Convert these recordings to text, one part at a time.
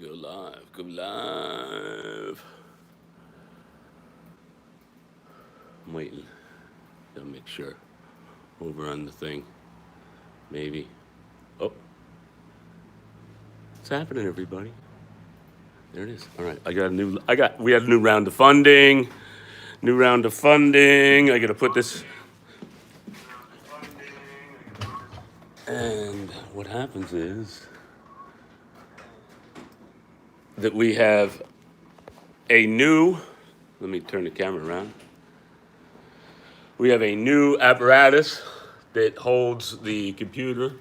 Go live, go live. I'm waiting. Gotta make sure. Over on the thing. Maybe. Oh, what's happening, everybody? There it is. All right. We had a new round of funding. New round of funding. I gotta put this. And what happens is that we have a new, let me turn the camera around. We have a new apparatus that holds the computer.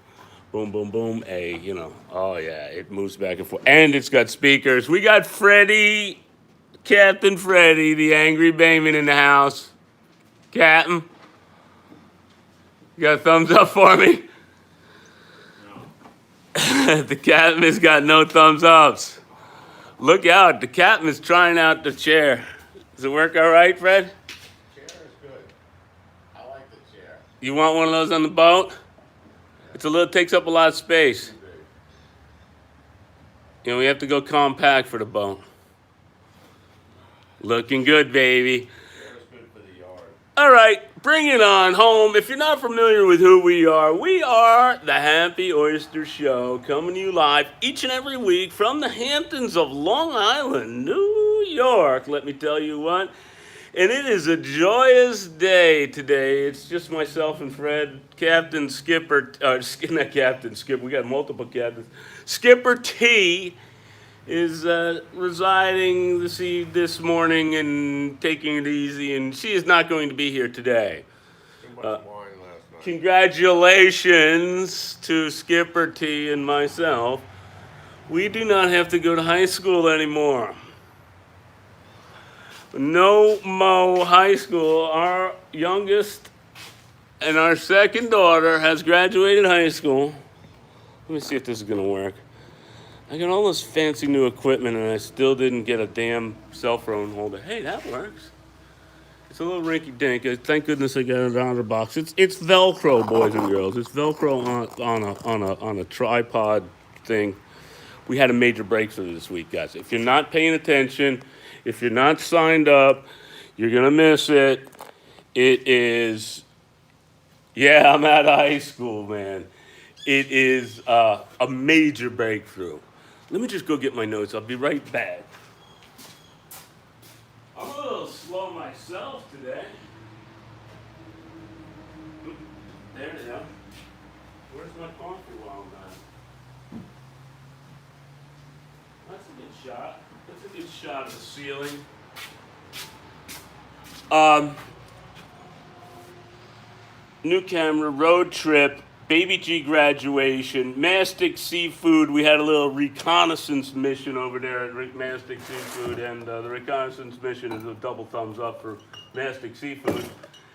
Boom, boom, boom. Oh yeah, it moves back and forth. And it's got speakers. We got Freddie, Captain Freddie, the angry Bayman in the house. Captain, you got a thumbs up for me? The captain has got no thumbs ups. Look out, the captain is trying out the chair. Does it work all right, Fred? Chair is good. I like the chair. You want one of those on the boat? Takes up a lot of space. Too big. You know, we have to go compact for the boat. Looking good, baby. Chair is good for the yard. All right, bring it on home. If you're not familiar with who we are the Happy Oyster Show, coming to you live each and every week from the Hamptons of Long Island, New York. Let me tell you what. And it is a joyous day today. It's just myself and Fred, Captain Skipper, not Captain Skipper, we got multiple captains. Skipper T is residing this morning and taking it easy, and she is not going to be here today. Too much wine last night. Congratulations to Skipper T and myself. We do not have to go to high school anymore. No Mo High School. Our youngest and our second daughter has graduated high school. Let me see if this is going to work. I got all this fancy new equipment and I still didn't get a damn cell phone holder. Hey, that works. It's a little rinky dink. Thank goodness I got it out of the box. It's Velcro, boys and girls. It's Velcro on a tripod thing. We had a major breakthrough this week, guys. If you're not paying attention, if you're not signed up, you're gonna miss it. It is, yeah, I'm out of high school, man. It is a major breakthrough. Let me just go get my notes. I'll be right back. I'm a little slow myself today. There they go. Where's my coffee while I'm at? That's a good shot. That's a good shot of the ceiling. Um, New camera, road trip, Baby G graduation, Mastic Seafood. We had a little reconnaissance mission over there at Mastic Seafood, and the reconnaissance mission is a double thumbs up for Mastic Seafood.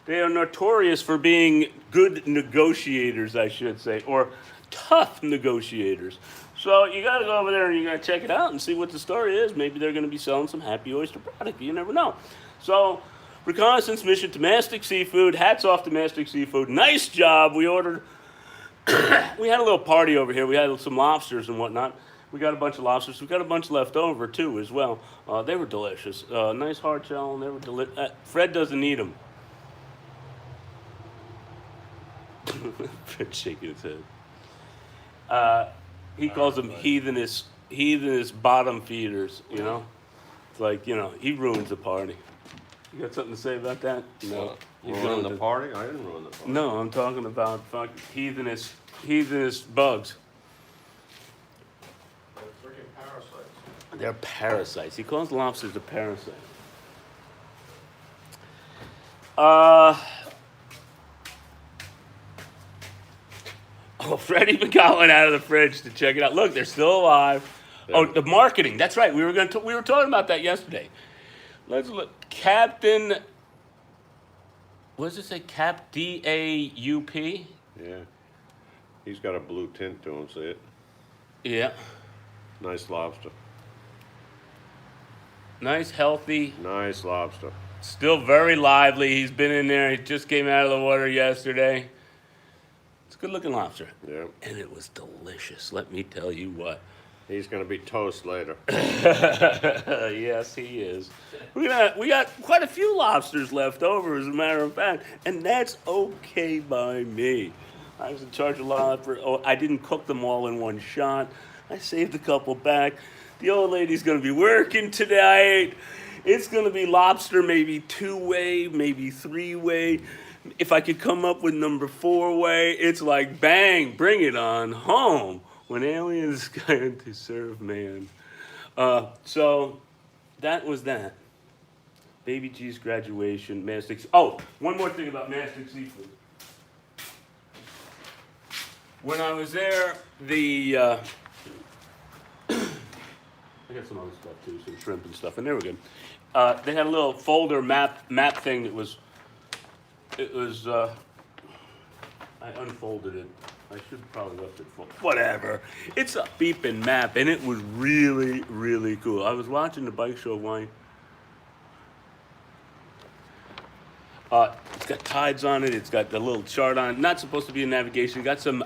They are notorious for being good negotiators, I should say, or tough negotiators. So you got to go over there and you got to check it out and see what the story is. Maybe they're going to be selling some Happy Oyster product. You never know. So reconnaissance mission to Mastic Seafood. Hats off to Mastic Seafood. Nice job. We ordered. We had a little party over here. We had some lobsters and whatnot. We got a bunch of lobsters. We got a bunch left over too, as well. They were delicious. Nice hard shell, and they were delicious. Fred doesn't eat them. Fred's shaking his head. He calls them heathenist bottom feeders. You know, it's like he ruins the party. You got something to say about that? No. Ruin the party? I didn't ruin the party. No, I'm talking about heathenist bugs. They're freaking parasites. They're parasites. He calls lobsters a parasite. Fred even got one out of the fridge to check it out. Look, they're still alive. Oh, the marketing. That's right. We were talking about that yesterday. Let's look. Captain. What does it say? Cap DAUP. Yeah. He's got a blue tint to him, see it? Yeah. Nice lobster. Nice, healthy. Nice lobster. Still very lively. He's been in there. He just came out of the water yesterday. It's a good looking lobster. Yeah. And it was delicious. Let me tell you what. He's gonna be toast later. Yes, he is. We got quite a few lobsters left over, as a matter of fact, and that's okay by me. I was in charge of I didn't cook them all in one shot. I saved a couple back. The old lady's gonna be working tonight. It's gonna be lobster, maybe 2-way, maybe 3-way. If I could come up with number 4-way, it's like bang, bring it on home. When aliens going to serve man. So that was that. Baby G's graduation, Mastic. Oh, one more thing about Mastic Seafood. When I was there, I got some other stuff too, some shrimp and stuff, and they were good. They had a little folder map thing that was. I unfolded it. I should probably left it full. Whatever. It's a beeping map, and it was really, really cool. I was watching the bike show Wine. It's got tides on it. It's got the little chart on it. Not supposed to be a navigation. Got some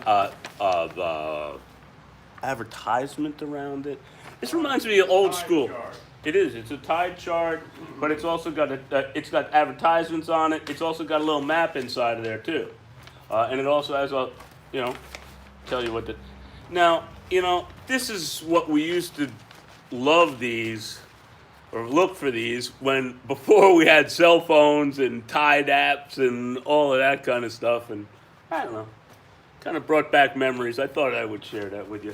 advertisement around it. This reminds me of old school. Chart. It is. It's a tide chart, but it's also got it's got advertisements on it. It's also got a little map inside of there too, and it also has a, tell you what the. Now, this is what we used to love these, or look for these before we had cell phones and Tide apps and all of that kind of stuff, and I don't know, kind of brought back memories. I thought I would share that with you.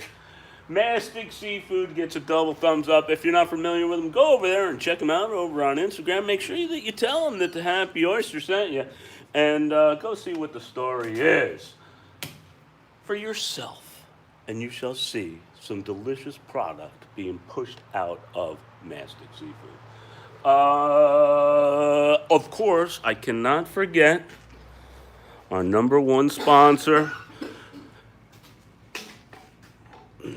Mastic Seafood gets a double thumbs up. If you're not familiar with them, go over there and check them out over on Instagram. Make sure that you tell them that the Happy Oyster sent you, and go see what the story is for yourself, and you shall see some delicious product being pushed out of Mastic Seafood. Of course, I cannot forget our number one sponsor.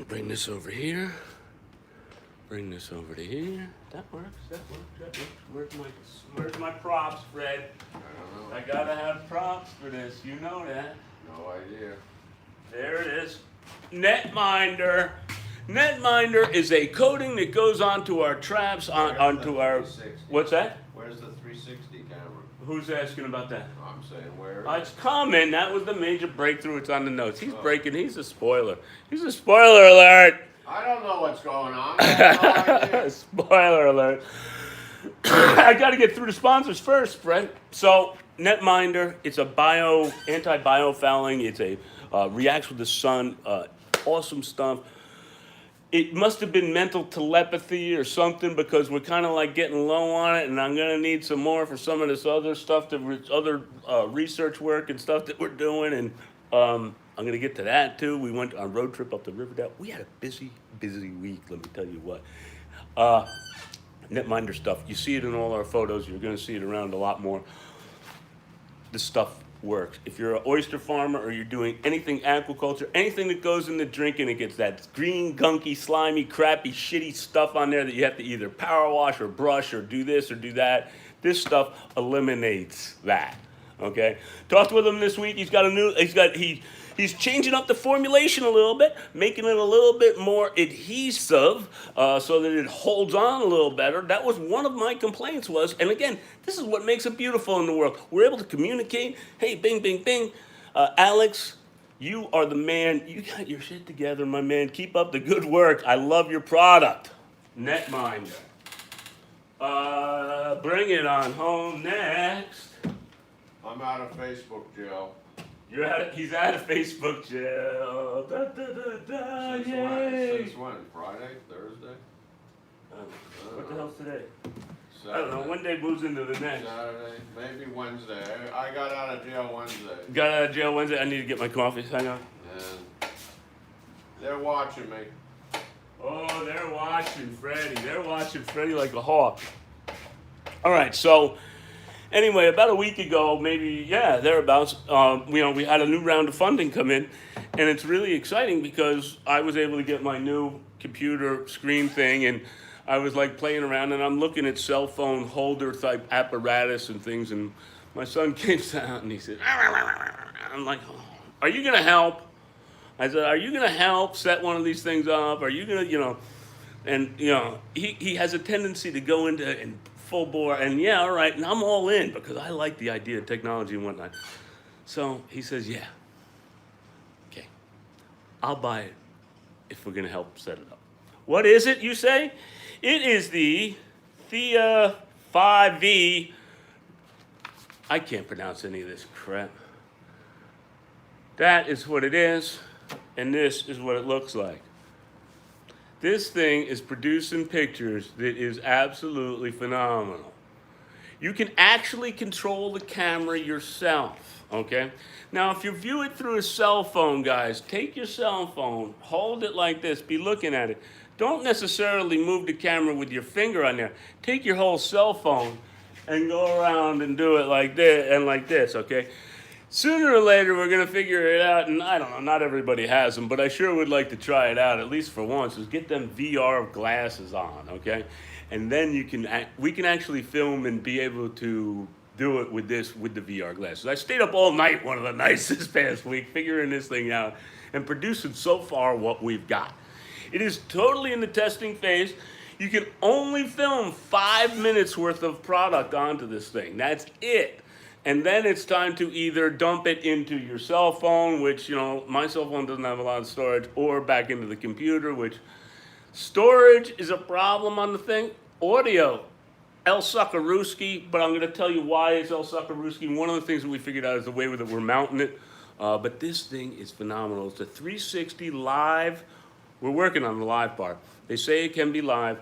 Bring this over here. Bring this over to here. That works. Where's my props, Fred? I don't know. I gotta have props for this. You know that. No idea. There it is. Netminder. Netminder is a coating that goes onto our traps, onto our. 360. What's that? Where's the 360 camera? Who's asking about that? I'm saying where. It's coming. That was the major breakthrough. It's on the notes. He's breaking. He's a spoiler. He's a spoiler alert. I don't know what's going on. I have no idea. Spoiler alert. I got to get through the sponsors first, Fred. So, Netminder, it's a anti-biofouling. It's a reacts with the sun. Awesome stuff. It must have been mental telepathy or something, because we're kind of like getting low on it, and I'm gonna need some more for some of this other stuff, other research work and stuff that we're doing, and I'm gonna get to that too. We went on a road trip up to Riverdale. We had a busy week. Let me tell you what. Netminder stuff. You see it in all our photos. You're gonna see it around a lot more. This stuff works. If you're an oyster farmer or you're doing anything aquaculture, anything that goes into drinking, it gets that green, gunky, slimy, crappy, shitty stuff on there that you have to either power wash or brush or do this or do that. This stuff eliminates that. Okay? Talked with him this week. He's changing up the formulation a little bit, making it a little bit more adhesive, so that it holds on a little better. That was one of my complaints and again, this is what makes it beautiful in the world. We're able to communicate. Hey, bing, bing, bing. Alex, you are the man. You got your shit together, my man. Keep up the good work. I love your product. Netminder. Bring it on home next. I'm out of Facebook jail. He's out of Facebook jail. Da, da, da, da, Since yay. when? Since when? Friday? Thursday? What the hell's today? Saturday. I don't know. One day moves into the next. Saturday, maybe Wednesday. I got out of jail Wednesday. Got out of jail Wednesday. I need to get my coffee. Hang on. And they're watching me. Oh, they're watching Freddie. They're watching Freddie like a hawk. All right, so anyway, about a week ago, maybe, thereabouts, we had a new round of funding come in, and it's really exciting because I was able to get my new computer screen thing, and I was like playing around, and I'm looking at cell phone holder type apparatus and things, and my son came out and he said, I'm like, are you gonna help? I said, are you going to help set one of these things up? Are you going to, and, he has a tendency to go into in full bore, and yeah, all right, and I'm all in because I like the idea of technology and whatnot. So he says, yeah, okay, I'll buy it if we're going to help set it up. What is it, you say? It is the Thea 5V. I can't pronounce any of this crap. That is what it is, and this is what it looks like. This thing is producing pictures that is absolutely phenomenal. You can actually control the camera yourself, okay? Now, if you view it through a cell phone, guys, take your cell phone, hold it like this, be looking at it. Don't necessarily move the camera with your finger on there. Take your whole cell phone and go around and do it like this and like this, okay? Sooner or later, we're going to figure it out, and I don't know, not everybody has them, but I sure would like to try it out, at least for once, is get them VR glasses on, okay? And then we can actually film and be able to do it with the VR glasses. I stayed up all night one of the nights this past week figuring this thing out and producing so far what we've got. It is totally in the testing phase. You can only film 5 minutes worth of product onto this thing. That's it. And then it's time to either dump it into your cell phone, which, my cell phone doesn't have a lot of storage, or back into the computer, which storage is a problem on the thing. Audio, El Suckarooski, but I'm going to tell you why it's El Suckarooski. One of the things that we figured out is the way that we're mounting it. But this thing is phenomenal. It's a 360 live. We're working on the live part. They say it can be live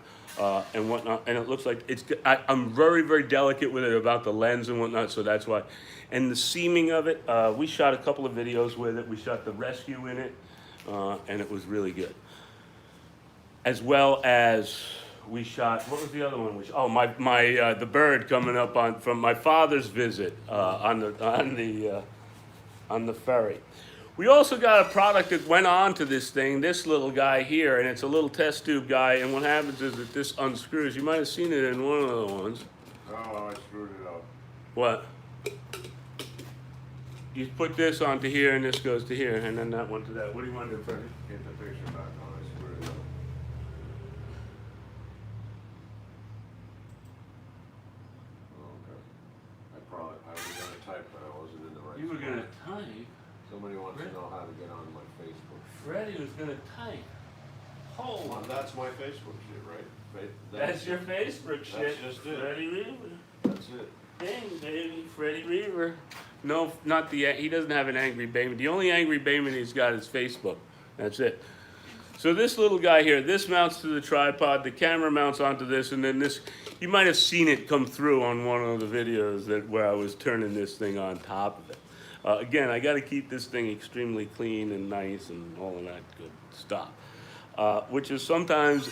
and whatnot, and it looks like it's good. I'm very, very delicate with it about the lens and whatnot, so that's why. And the seaming of it, we shot a couple of videos with it. We shot the rescue in it, and it was really good. As well as we shot, what was the other one? The bird coming up from my father's visit on the ferry. We also got a product that went on to this thing, this little guy here, and it's a little test tube guy, and what happens is that this unscrews. You might have seen it in one of the ones. Oh, I screwed it up. What? You put this onto here, and this goes to here, and then that one to that. What do you want to do, Freddie? Get the picture back on, I screwed it up. Oh, okay. I was gonna type, but I wasn't in the right. You were going to type. Somebody wants to know how to get on my Facebook. Freddie was going to type. Hold Well, on. that's my Facebook shit, right? That's your Facebook shit. That's just it. Freddie Reaver. That's it. Dang, baby, Freddie Reaver. No, not he doesn't have an Angry Bayman. The only Angry Bayman he's got is Facebook. That's it. So this little guy here, this mounts to the tripod, the camera mounts onto this, and then this, you might have seen it come through on one of the videos where I was turning this thing on top of it. Again, I got to keep this thing extremely clean and nice and all of that good stuff, which is sometimes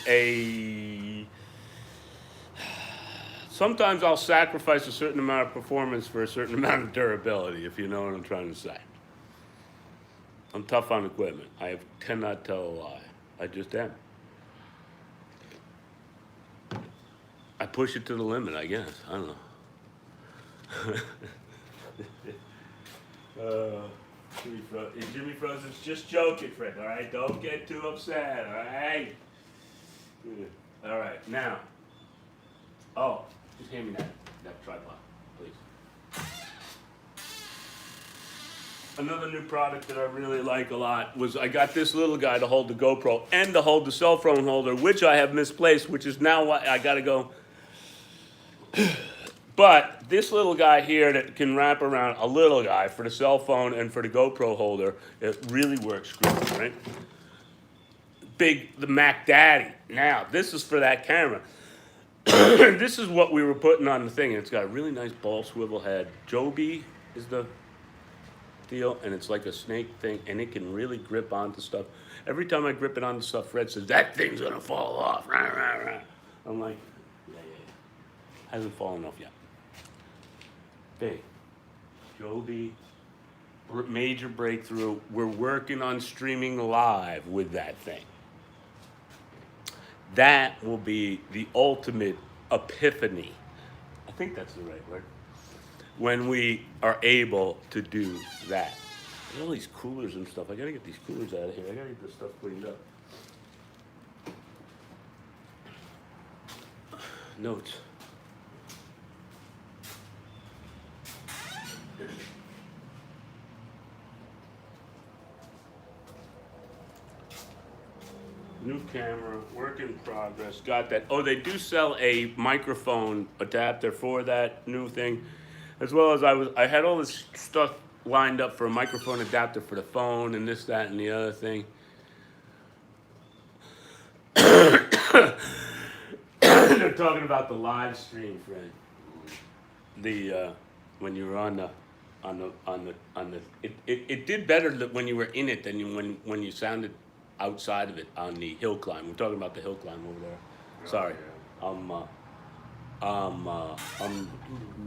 I'll sacrifice a certain amount of performance for a certain amount of durability, if you know what I'm trying to say. I'm tough on equipment. I cannot tell a lie. I just am. I push it to the limit, I guess. I don't know. Jimmy Frozen's just joking, Fred, all right? Don't get too upset, all right? Good. All right, now. Oh, just hand me that tripod, please. Another new product that I really like a lot was I got this little guy to hold the GoPro and to hold the cell phone holder, which I have misplaced, which is now why I gotta go. But this little guy here that can wrap around a little guy for the cell phone and for the GoPro holder, it really works great, right? The Mac Daddy. Now, this is for that camera. This is what we were putting on the thing. And it's got a really nice ball swivel head. Joby is the deal, and it's like a snake thing, and it can really grip onto stuff. Every time I grip it onto stuff, Fred says, that thing's gonna fall off. I'm like, yeah. Hasn't fallen off yet. Big. Joby, major breakthrough. We're working on streaming live with that thing. That will be the ultimate epiphany. I think that's the right word. When we are able to do that. All these coolers and stuff. I gotta get these coolers out of here. I gotta get this stuff cleaned up. Notes. New camera, work in progress. Got that. Oh, they do sell a microphone adapter for that new thing, as well as I had all this stuff lined up for a microphone adapter for the phone and this, that, and the other thing. They're talking about the live stream, Fred. The when you were on the it did better when you were in it than when you sounded outside of it on the hill climb. We're talking about the hill climb over there. Sorry, I'm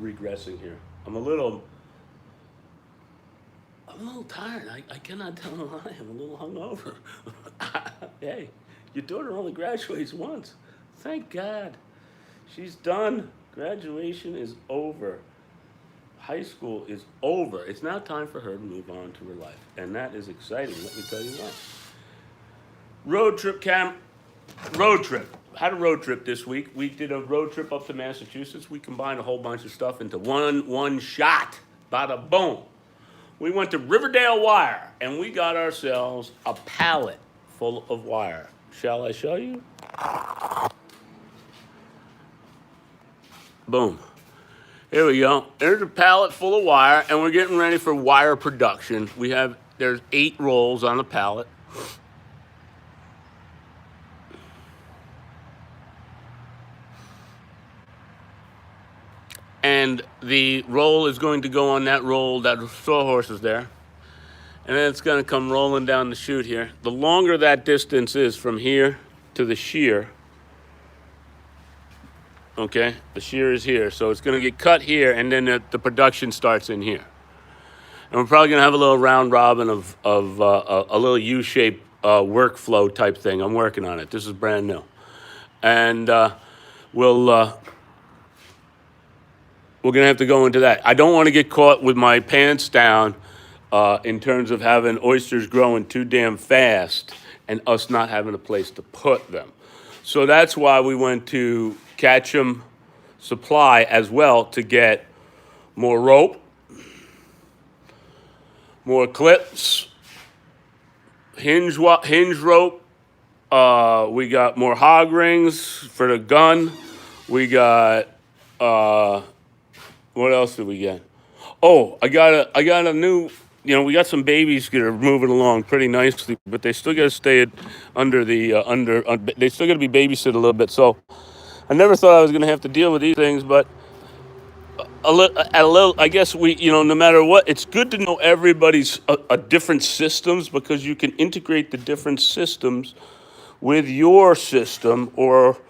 regressing here. I'm a little tired. I cannot tell a lie. I'm a little hungover. Hey, your daughter only graduates once. Thank God. She's done. Graduation is over. High school is over. It's now time for her to move on to her life. And that is exciting, let me tell you what. Road trip, Cam. Road trip. Had a road trip this week. We did a road trip up to Massachusetts. We combined a whole bunch of stuff into one shot. Bada boom. We went to Riverdale Wire and we got ourselves a pallet full of wire. Shall I show you? Boom. Here we go. There's a pallet full of wire, and we're getting ready for wire production. There's 8 rolls on the pallet. And the roll is going to go on that roll, that sawhorse is there. And then it's going to come rolling down the chute here. The longer that distance is from here to the shear, okay, the shear is here. So it's going to get cut here, and then the production starts in here. And we're probably going to have a little round robin of a little U-shaped workflow type thing. I'm working on it. This is brand new. And we're going to have to go into that. I don't want to get caught with my pants down in terms of having oysters growing too damn fast and us not having a place to put them. So that's why we went to Ketchum Supply as well to get more rope, more clips, hinge rope. We got more hog rings for the gun. We got what else did we get? Oh, I got a new. We got some babies that are moving along pretty nicely, but they still got to stay under the they still got to be babysitted a little bit. So I never thought I was going to have to deal with these things, but a little. I guess no matter what, it's good to know everybody's different systems because you can integrate the different systems with your system or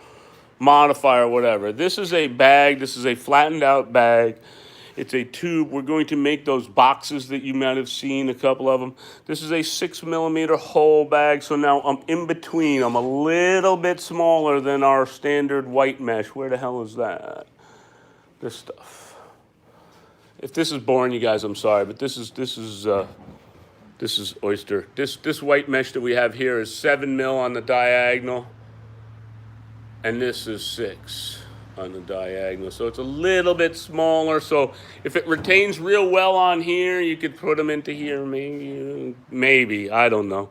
modify or whatever. This is a bag. This is a flattened out bag. It's a tube. We're going to make those boxes that you might have seen, a couple of them. This is a 6mm whole bag. So now I'm in between. I'm a little bit smaller than our standard white mesh. Where the hell is that? This stuff. If this is boring, you guys, I'm sorry, but this is oyster. This white mesh that we have here is 7mm on the diagonal, and this is 6 on the diagonal. So it's a little bit smaller. So if it retains real well on here, you could put them into here, maybe, I don't know.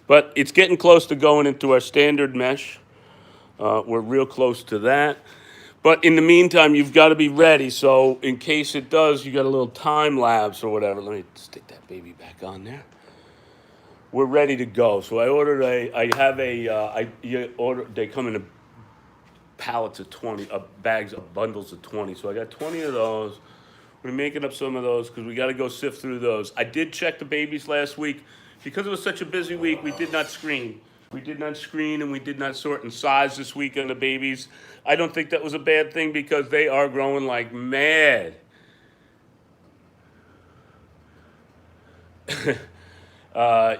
But it's getting close to going into our standard mesh. We're real close to that. But in the meantime, you've got to be ready. So in case it does, you got a little time lapse or whatever. Let me stick that baby back on there. We're ready to go. So I ordered they come in pallets of 20, bags of bundles of 20. So I got 20 of those. We're making up some of those because we got to go sift through those. I did check the babies last week. Because it was such a busy week, we did not screen. We did not screen and we did not sort in size this week on the babies. I don't think that was a bad thing because they are growing like mad.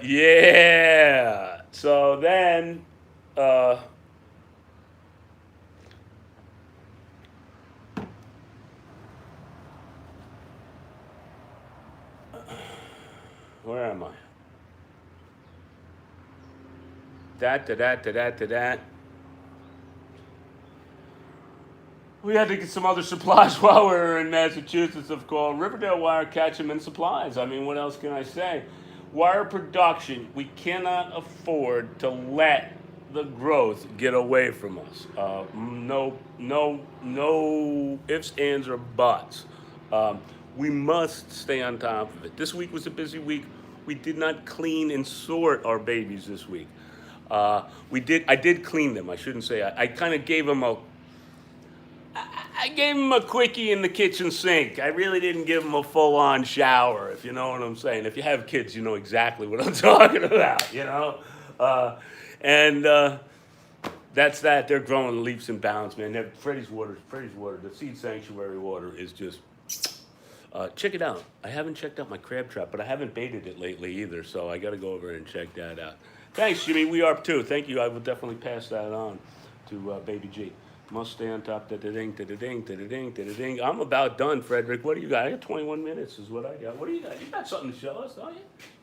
Yeah. So then, Where am I? That. We had to get some other supplies while we were in Massachusetts, of course. Riverdale Wire, catch 'em in supplies. I mean, what else can I say? Wire production, we cannot afford to let the growth get away from us. No ifs, ands, or buts. We must stay on top of it. This week was a busy week. We did not clean and sort our babies this week. I did clean them. I shouldn't say. I kind of gave them I gave him a quickie in the kitchen sink. I really didn't give him a full-on shower, if you know what I'm saying. If you have kids, you know exactly what I'm talking about, you know? And that's that. They're growing leaps and bounds, man. Freddy's water, the Seed Sanctuary water is just... check it out. I haven't checked out my crab trap, but I haven't baited it lately either, so I got to go over and check that out. Thanks, Jimmy. We are too. Thank you. I will definitely pass that on to Baby G. Must stay on top. Da-da-ding. I'm about done, Frederick. What do you got? I got 21 minutes is what I got. What do you got? You got something to show us, don't you?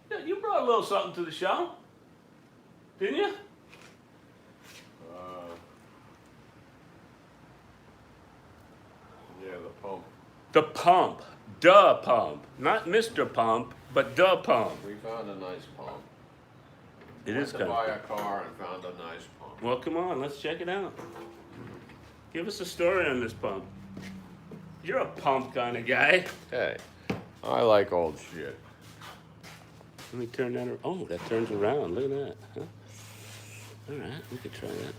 Yeah, you brought a little something to the show, didn't you? Yeah, the pump. The pump. Duh pump. Not Mr. Pump, but the pump. We found a nice pump. It is Went to kind buy of a car and found a nice pump. Well, come on. Let's check it out. Give us a story on this pump. You're a pump kind of guy. Hey, I like old shit. Let me turn that around. Oh, that turns around. Look at that. Huh? All right, we could try that.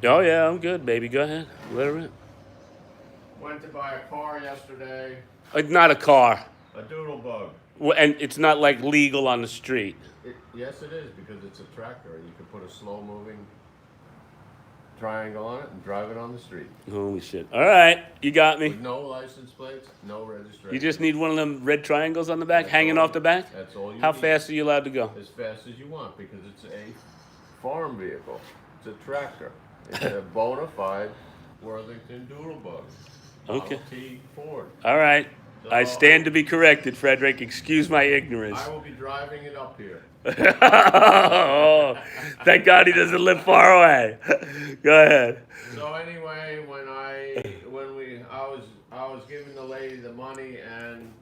Oh, yeah, I'm good, baby. Go ahead. Let her rip. Went to buy a car yesterday. Not a car. A doodle bug. Well, and it's not like legal on the street. Yes, it is, because it's a tractor. You can put a slow-moving triangle on it and drive it on the street. Holy shit. All right, you got me. With no license plates, no registration. You just need one of them red triangles on the back, That's hanging all- off the back? That's all you How need. fast are you allowed to go? As fast as you want, because it's a farm vehicle. It's a tractor. It's a bona fide Worthington doodle bug. Okay. Model T Ford. All right. I So, stand to be corrected, Frederick. Excuse my ignorance. I will be driving it up here. Oh, thank God he doesn't live far away. Go ahead. So anyway, I was giving the lady the money, and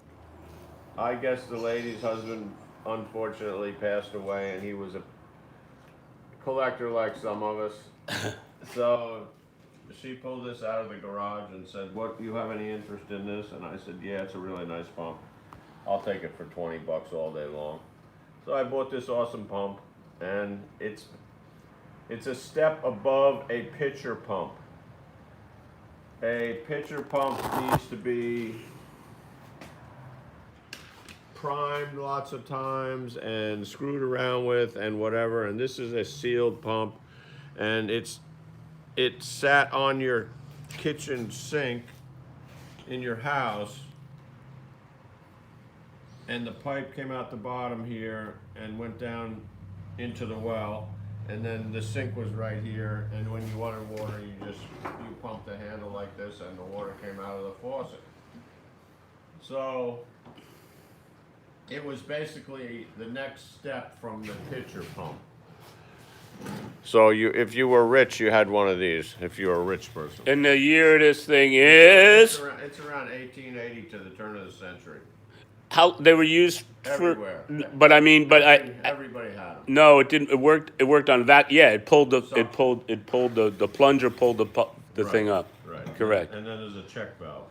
I guess the lady's husband unfortunately passed away, and he was a collector like some of us. So she pulled this out of the garage and said, "What, you have any interest in this?" And I said, "Yeah, it's a really nice pump. I'll take it for 20 bucks all day long." So I bought this awesome pump, and it's a step above a pitcher pump. A pitcher pump needs to be primed lots of times and screwed around with and whatever, and this is a sealed pump, and it sat on your kitchen sink in your house, and the pipe came out the bottom here and went down into the well, and then the sink was right here, and when you wanted water, you pumped the handle like this, and the water came out of the faucet. So it was basically the next step from the pitcher pump. So if you were rich, you had one of these, if you were a rich person. And the year this thing is... It's around 1880 to the turn of the century. How they were used for... Everywhere. But I mean, Everybody had them. No, it didn't. It worked on vac. Yeah, it pulled the plunger pulled the thing up. Right. Correct. And then there's a check valve.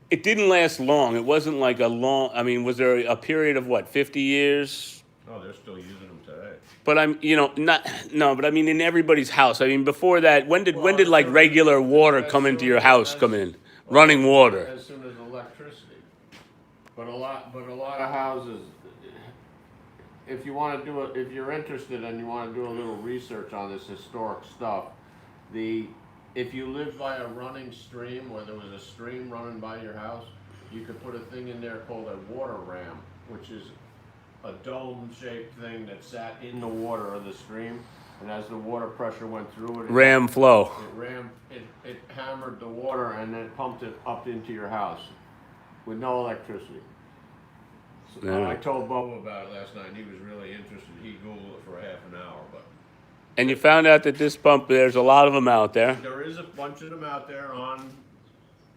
It didn't last long. It wasn't like a long. I mean, was there a period of what, 50 years? Oh, they're still using them today. But but I mean, in everybody's house. I mean, before that, when did like as regular soon- water as come into soon your as- house? Come in, running water. As soon as electricity. But a lot of houses, if you're interested and you want to do a little research on this historic stuff, if you lived by a running stream, where there was a stream running by your house, you could put a thing in there called a water ram, which is a dome-shaped thing that sat in the water of the stream, and as the water pressure went through it, Ram flow. it hammered the water and then pumped it up into your house with no electricity. So Yeah. I told Bobo about it last night, and he was really interested. He Googled it for half an hour, but And you found out that this pump, there's a lot of them out there. there is a bunch of them out there on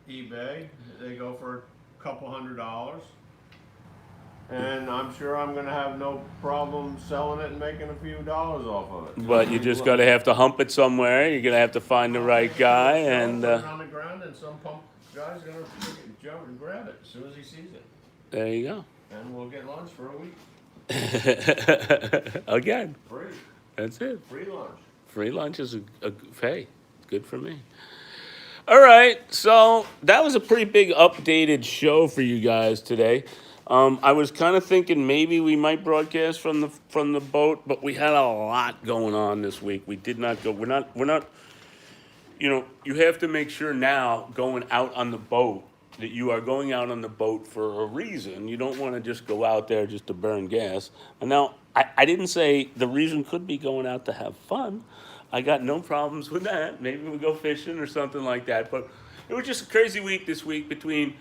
eBay. They go for a couple $100. And I'm sure I'm gonna have no problem selling it and making a few dollars off of it. But you just gotta have to hump it somewhere. You're gonna have to find the right guy, and Put it on the ground, and some pump guy's gonna jump and grab it as soon as he sees it, there you go. and we'll get lunch for a week. Again, Free, that's it. free lunch. Free lunch is a hey, good for me. All right, so that was a pretty big updated show for you guys today. I was kind of thinking maybe we might broadcast from the boat, but we had a lot going on this week. We did not go. We're not. You know, you have to make sure now going out on the boat that you are going out on the boat for a reason. You don't want to just go out there just to burn gas. And now I didn't say the reason could be going out to have fun. I got no problems with that. Maybe we go fishing or something like that. But it was just a crazy week this week between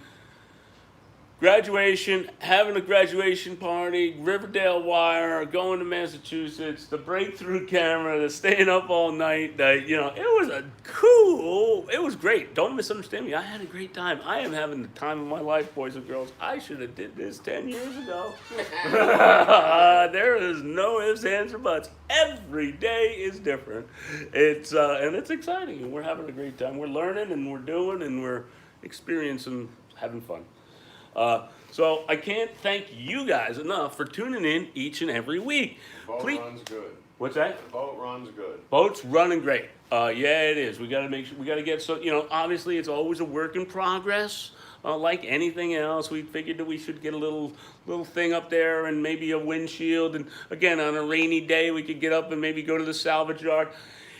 graduation, having a graduation party, Riverdale Wire, going to Massachusetts, the breakthrough camera, the staying up all night. You know, it was great. Don't misunderstand me. I had a great time. I am having the time of my life, boys and girls. I should have did this 10 years ago. There is no ifs, ands, or buts. Every day is different. And it's exciting. And we're having a great time. We're learning and we're doing and we're experiencing, having fun. So I can't thank you guys enough for tuning in each and every week. Boat runs good. What's that? The boat runs good. Boat's running great. Yeah, it is. We got to make sure. We got to get obviously it's always a work in progress. Like anything else, we figured that we should get a little thing up there and maybe a windshield. And again, on a rainy day, we could get up and maybe go to the salvage yard.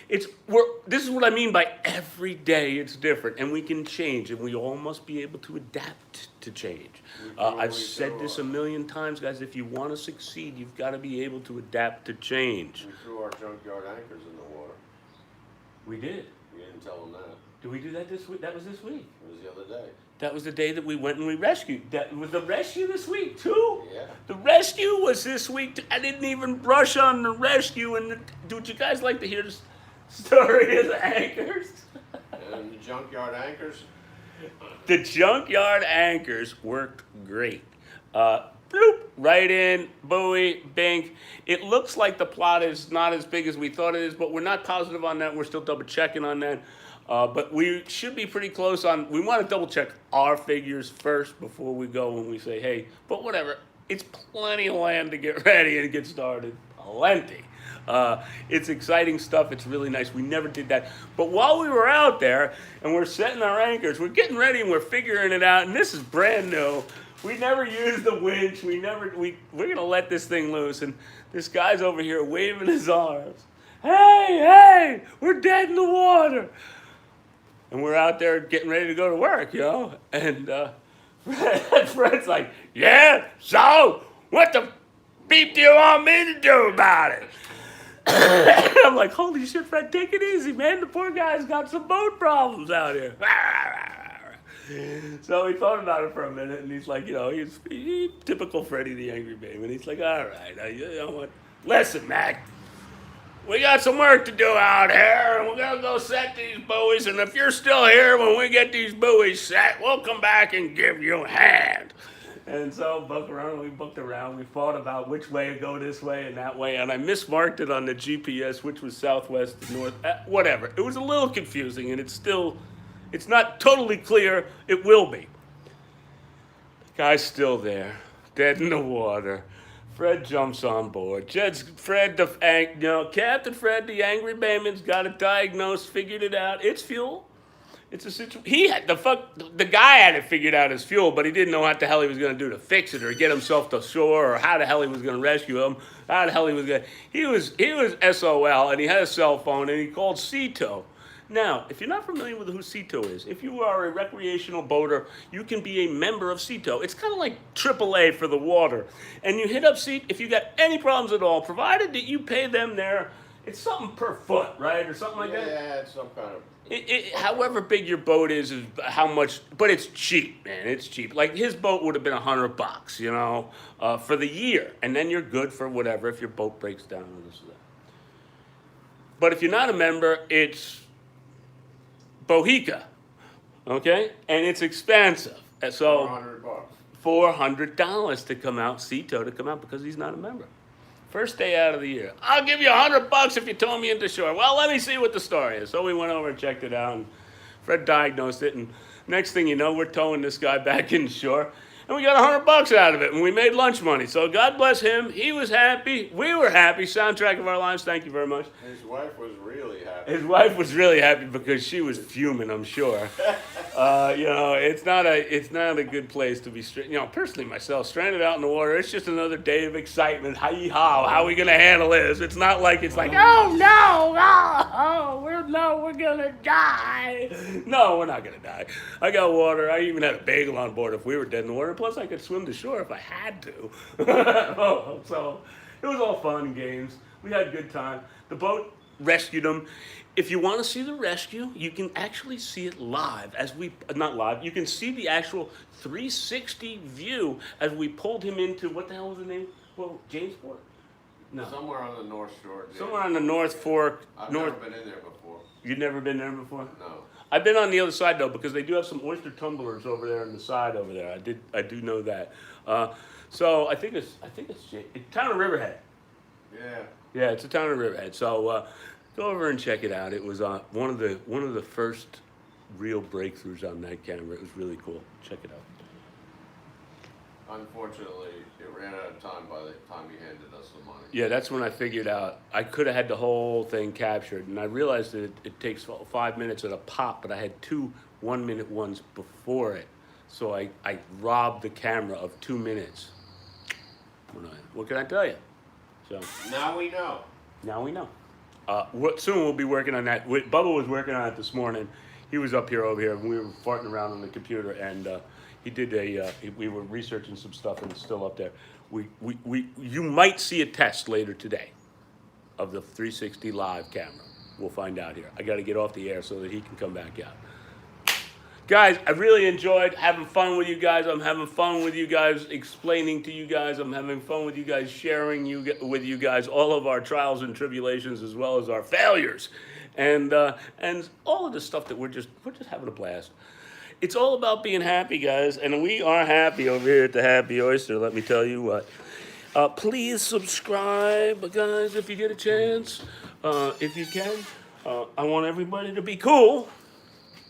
This is what I mean by every day it's different, and we can change, and we all must be able to adapt to change. I've said this a million times, guys. If you want to succeed, you've got to be able to adapt to change. We threw our junkyard anchors in the water. We did. We didn't tell them that. Did we do that this week? That was this week. It was the other day. That was the day that we went and we rescued. That was the rescue this week too. Yeah. The rescue was this week. I didn't even brush on the rescue. And would you guys like to hear this story of the anchors? And the junkyard anchors? The junkyard anchors worked great. Bloop, right in, buoy, bink. It looks like the plot is not as big as we thought it is, but we're not positive on that. We're still double checking on that. But we should be pretty close on, we want to double check our figures first before we go and we say, hey, but whatever. It's plenty of land to get ready and get started. Plenty. It's exciting stuff. It's really nice. We never did that. But while we were out there and we're setting our anchors, we're getting ready and we're figuring it out. And this is brand new. We never used the winch. We're going to let this thing loose. And this guy's over here waving his arms. Hey, we're dead in the water. And we're out there getting ready to go to work, And Fred's like, yeah, so what the beep do you want me to do about it? I'm like, holy shit, Fred, take it easy, man. The poor guy's got some boat problems out here. So he thought about it for a minute, and he's like, he's typical Freddie the Angry Babe. And he's like, all right, you know what? Listen, Mac, we got some work to do out here, and we're going to go set these buoys. And if you're still here when we get these buoys set, we'll come back and give you a hand. And so we booked around. We thought about which way to go, this way and that way. And I mismarked it on the GPS, which was southwest, north, whatever. It was a little confusing, and it's not totally clear. It will be. The guy's still there, dead in the water. Fred jumps on board. Captain Fred, the Angry Bayman's got it diagnosed, figured it out. It's fuel. It's a situation. The guy had it figured out as fuel, but he didn't know what the hell he was going to do to fix it or get himself to shore or how the hell he was going to rescue him. How the hell he was going to. He was SOL, and he had a cell phone, and he called Seato. Now, if you're not familiar with who Seato is, if you are a recreational boater, you can be a member of Seato. It's kind of like AAA for the water. And you hit up Seato if you got any problems at all, provided that you pay them their it's something per foot, right, or something like that. Yeah, it's some kind of. However big your boat is how much, but it's cheap, man. It's cheap. Like his boat would have been $100, you know, for the year, and then you're good for whatever if your boat breaks down or this or that. But if you're not a member, it's Bohica, okay, and it's expensive. And so $400. $400 to come out, Cito to come out because he's not a member. First day out of the year. I'll give you $100 if you tow me into shore. Well, let me see what the story is. So we went over and checked it out, and Fred diagnosed it. And next thing you know, we're towing this guy back in shore, and we got $100 out of it, and we made lunch money. So God bless him. He was happy. We were happy. Soundtrack of our lives. Thank you very much. His wife was really happy. His wife was really happy because she was fuming, I'm sure. You know, it's not a good place to be. You know, personally myself, stranded out in the water, it's just another day of excitement. How are we gonna handle this? It's not like it's like, oh no, we're gonna die. No, we're not gonna die. I got water. I even had a bagel on board if we were dead in the water. Plus, I could swim to shore if I had to. So it was all fun and games. We had a good time. The boat rescued him. If you want to see the rescue, you can actually see it live not live, you can see the actual 360 view as we pulled him into, what the hell was the name? Well, Jamesport? No. Somewhere on the North Shore. Dude. Somewhere on the North Fork. I've never been in there before. You've never been there before? No. I've been on the other side though, because they do have some oyster tumblers over there on the side over there. I do know that. So I think it's town of Riverhead. Yeah. Yeah, it's a town of Riverhead. So go over and check it out. It was one of the first real breakthroughs on that camera. It was really cool. Check it out. Unfortunately, it ran out of time by the time he handed us the money. Yeah, that's when I figured out I could have had the whole thing captured, and I realized that it takes 5 minutes at a pop, but I had 2 1-minute ones before it, so I robbed the camera of 2 minutes. What can I tell you? So Now we know. now we know. Soon we'll be working on that. Bubba was working on it this morning. He was up here over here, and we were farting around on the computer, and he did we were researching some stuff, and it's still up there. You might see a test later today of the 360 live camera. We'll find out here. I got to get off the air so that he can come back out. Guys, I really enjoyed having fun with you guys. I'm having fun with you guys, explaining to you guys. I'm having fun with you guys, sharing with you guys all of our trials and tribulations as well as our failures, and all of the stuff that we're just having a blast. It's all about being happy, guys, and we are happy over here at the Happy Oyster. Let me tell you what. Please subscribe, guys, if you get a chance, if you can. I want everybody to be cool.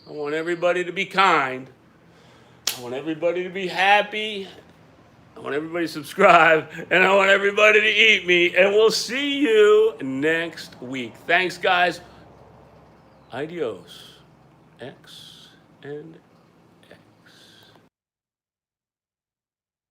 I want everybody to be kind. I want everybody to be happy. I want everybody to subscribe. And I want everybody to eat me. And we'll see you next week. Thanks, guys. Adios. X and